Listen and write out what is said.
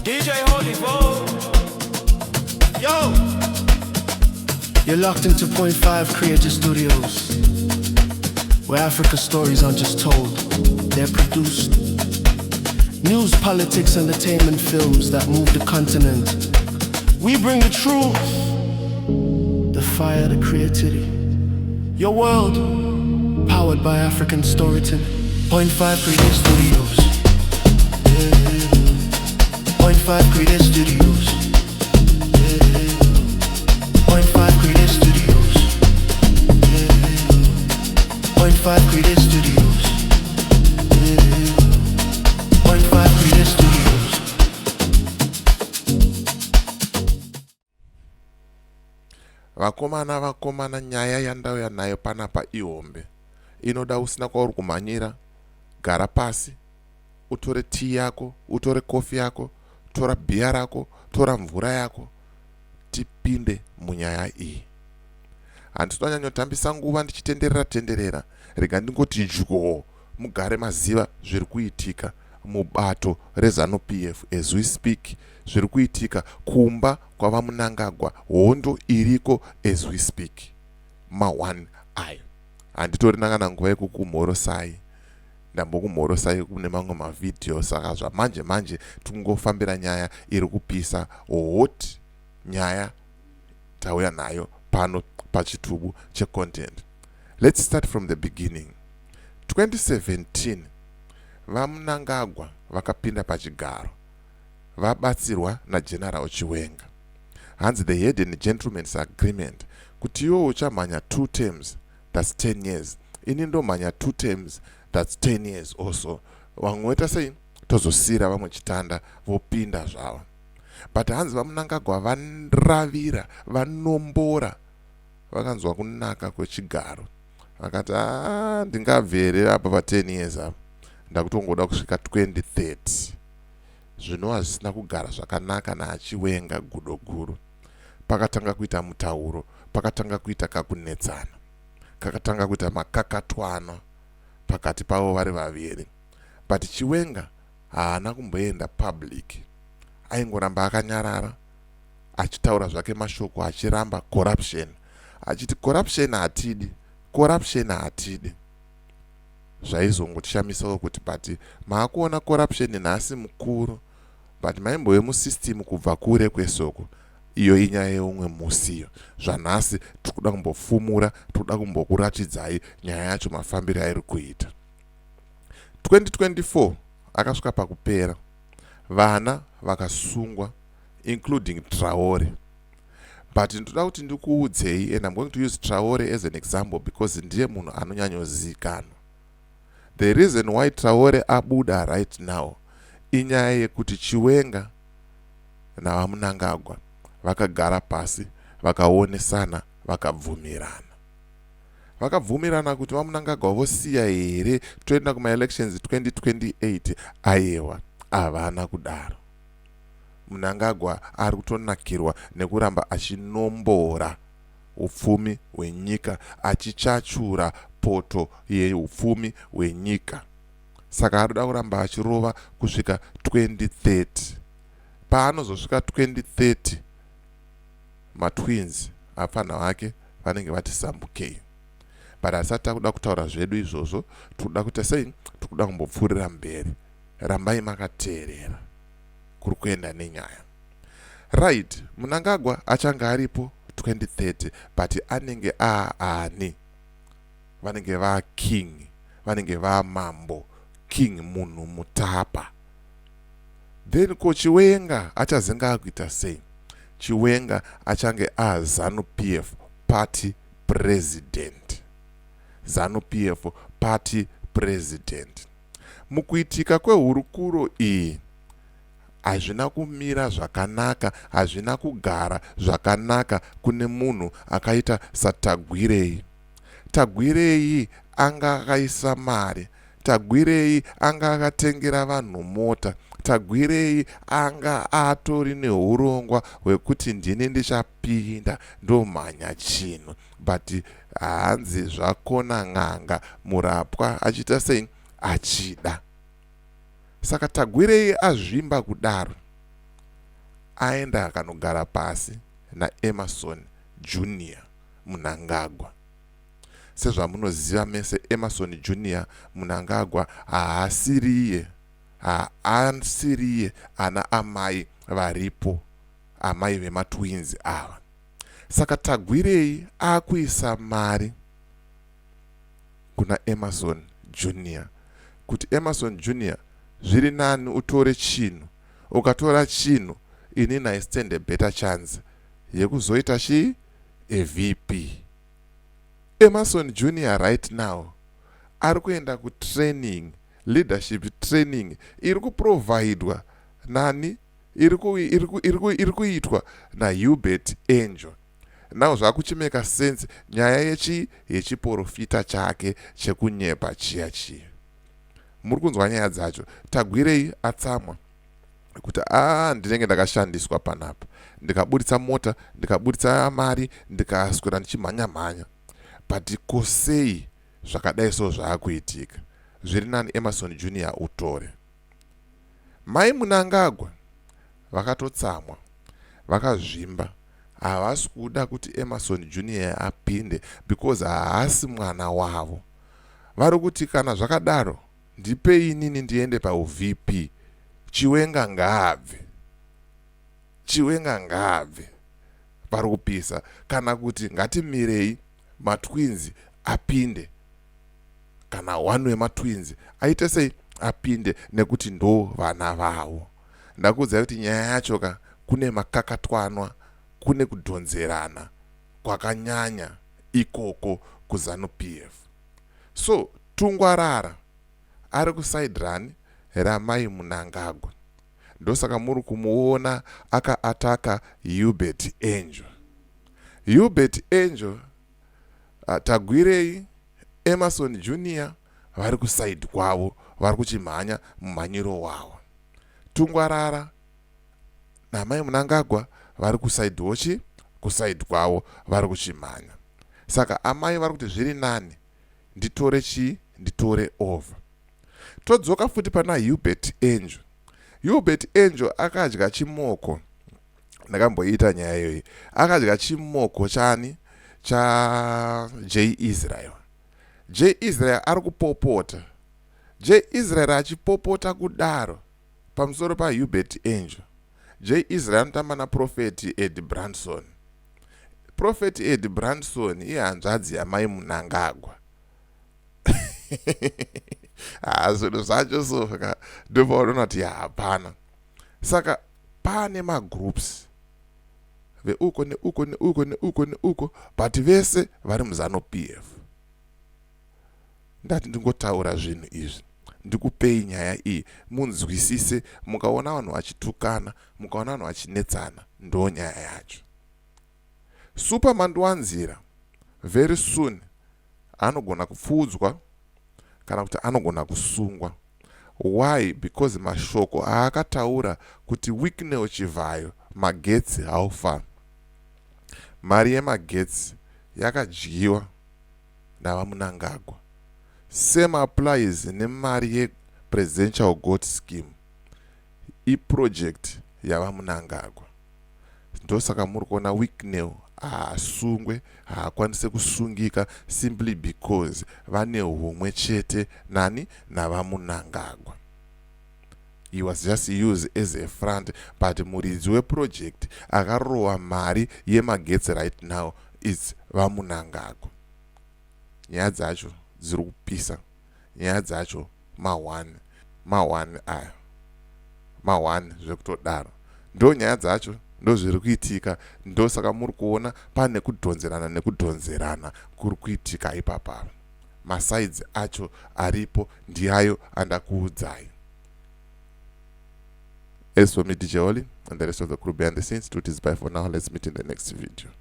DJ Holy Vogue. Yo! You're locked into Point 5 Creative Studios, where Africa's stories aren't just told, they're produced. News, politics, entertainment, films that move the continent. We bring the truth, the fire, the creativity. Your world, powered by African storytelling. Point 5 Creative Studios. Point 5 Creative Studios. Point 5 Creative Studios. Point 5 Creative Studios. Point 5 Creative Studios. Vakomana nyaya yandauya nayo panapa ihombe. Inoda usina kwauri kumhanyira, gara pasi, utore tea yako, utore kofi yako, tora bhiya rako, tora mvura yako, tipinde munyaya iyi. Handinonyanyotambisa nguva ndichitenderera, rega ndingoti njoo mugare maziva zviri kuitika mubato reZanu-PF as we speak, zviri kuitika kumba kwava Munangagwa, hondo iriko as we speak. Ma1 ayo. Handitori nangana nguva yekukumhorosai. Ndambokumhorosai kune mamwe mavidhio, saka zvamanje tungofambira nyaya iri kupisa hot, nyaya tauya nayo pano pachitubu checontent. Let's start from the beginning. 2017 vaMunangagwa vakapinda pachigaro, vabatsirwa naGeneral Chiwenga. Hanzi they had a gentleman's agreement kuti iwo uchamhanya 2 terms, that's 10 years. Ini ndo mhanya 2 terms, that's 10 years also. Vamweta sei tozosira vamwe chitanda vopinda zvavo. But hanzi vaMunangagwa vanravira, vanombora, vakanzwa kunaka kwechigaro. Vakati ndingabverera apa pa 10 years apa. Ndakutongoda kusvika 2030. Zvino hazvisina kugara zvakanaka naChiwenga gudo guru. Pakatanga kuita mutauro, pakatanga kuita kakunetsana, kakatanga kuita makakatwana pakati pavo vari vaviri. But Chiwenga haana kumboenda public. Aingoramba akanyarara, achitaura zvake mashoko, achiramba corruption. Achiti corruption hatidi. Zvaizongotishamisa kuti but maakuona corruption nhasi mukuru, but maimbowe musystem kubva kure kwesoko. Iyo inyaya yeumwe musiyo. Zvanhasi tikuda kumbofumura, tikuda kumbokuratidzai nyaya yacho mafambiro airi kuita. 2024 akasvika pakupera. Vana vakasungwa, including Traore. But ndoda kuti ndikuudzei, and I'm going to use Traore as an example because ndiye munhu anonyanyozikanwa. The reason why Traore abuda right now inyaya yekuti Chiwenga navaMunangagwa vakagara pasi, vakaonesana, vakabvumirana kuti vaMunangagwa vosiya here toenda kuma-elections 2028. Aiwa, havana kudaro. Munangagwa ari kutonakirwa nekuramba achinombora upfumi hwenyika, achichachura poto yeupfumi hwenyika. Saka arikuda kuramba achirova kusvika 2030. Paanozosvika 2030, matwins apfana vake vanenge vati sambukei. But asati takuda kutaura zvedu izvozvo, tikuda kuti sei, tikuda kumbopfuurira mberi. Rambai makateerera kuri kuenda nenyaya. Right, Munangagwa achanga aripo 2030, but anenge aani. Vanenge va king, vanenge va mambo, king munhu mutapa. Then ko Chiwenga achazenga kuita sei? Chiwenga achange ZANU-PF party president. ZANU-PF party president. Mukuitika kwehurukuro iyi, hazvina kumira zvakanaka, hazvina kugara zvakanaka kune munhu akaita saTagwirei. Tagwirei anga akaisa mari, Tagwirei anga akatengera vanhu mota, Tagwirei anga atori neurongwa hwekuti ndini ndichapinda ndomhanya chino. But hanzi zvakona n'anga murapwa achita sei, achida. Saka Tagwirei azvimba kudaro, aenda akanogara pasi naEmerson Jr. Mnangagwa. Sezvamunoziva mese, Emerson Jr. Mnangagwa haasiriye ana amai varipo, amai vematwins ava. Saka Tagwirei akuisa mari kuna Emerson Jr. kuti Emerson Jr. zviri nani utore chinhu, ukatora chinhu inini I stand a better chance yekuzoita chi a VP. Emerson Jr. right now ari kuenda kutraining, leadership training iri kuprovidwa nani, iri kuitwa naHubert Angel. Now zvakuchimeka sense nyaya yechiprofita chake chekunyepa chiya. Muri kunzwa nyaya dzacho. Tagwirei atsamwa kuti ndinenge ndakashandiswa panapa, ndikabuditsa mota, ndikabuditsa mari, ndikaswera ndichimhanya-mhanya, but kosei zvakadai so zvaakuitika. Zviri nani Emerson Jr. utore. Mai Mnangagwa vakatotsamwa, vakazvimba, havasi kuda kuti Emerson Jr. apinde because haasi mwana wavo. Vari kuti kana zvakadaro ndipei inini ndiende paUVP, Chiwenga ngaabve. Vari kupisa kana kuti ngatimirei matwins apinde, kana one wematwins aite sei apinde, nekuti ndo vana vavo. Ndakuudza kuti nyaya yacho kune makakatwanwa, kune kudhonzerana kwakanyanya ikoko kuZanu-PF. So Tungwarara ari kusaidirani ramai Mnangagwa. Ndosaka muri kumuona akaataka Hubert Angel. Hubert Angel, Tagwirei, Emerson Jr. vari kusaidi kwavo, vari kuchimhanya mumhanyiro wavo. Tungwarara namai Mnangagwa vari kusaidi kwavo, vari kuchimhanya. Saka amai vari kuti zviri nani nditore over. Todzoka futi pana Hubert Angel. Hubert Angel akadya chimoko, ndakamboita nyaya iyoyi, akadya chimoko chani J Israel. J Israel ari kupopota. J Israel achipopota kudaro pamusoro paHubert Angel. J Israel anotamba naprofeti Ed Branson. Profeti Ed Branson ihanzvadzi yamai Mnangagwa. Zvinhu zvacho soka ndopaunoona kuti hapana. Saka pane magroups veuko neuko, but vese vari muZanu-PF. Ndati ndingotaura zvinhu izvi, ndikupei nyaya iyi munzwisise. Mukaona vanhu vachitukana, mukaona vanhu vachinetsana, ndo nyaya yacho. Superman wanzira very soon anogona kupfudzwa kana kuti anogona kusungwa. Why? Because mashoko aakataura kuti Wicknell Chivayo magetsi haufa. Mari yemagetsi yakadyiwa navaMnangagwa. Same applies nemari yepresidential goat scheme, iproject yavaMnangagwa. Ndosaka muri kuona Wicknell haasungwe, haakwanise kusungika simply because vane humwe chete navaMnangagwa. He was just used as a front, but muridzi weproject akarowa mari yemagetsi right now is vaMnangagwa. Nyaya dzacho dziri kupisa, nyaya dzacho ma1 zvekutodaro, ndo nyaya dzacho, ndo zviri kuitika. Ndosaka muri kuona pane kudhonzerana kuri kuitika ipapa. Masides acho aripo ndiayo andakuudzai. As for me, DJ Oli, and the rest of the crew behind the scenes, it is bye for now. Let's meet in the next video.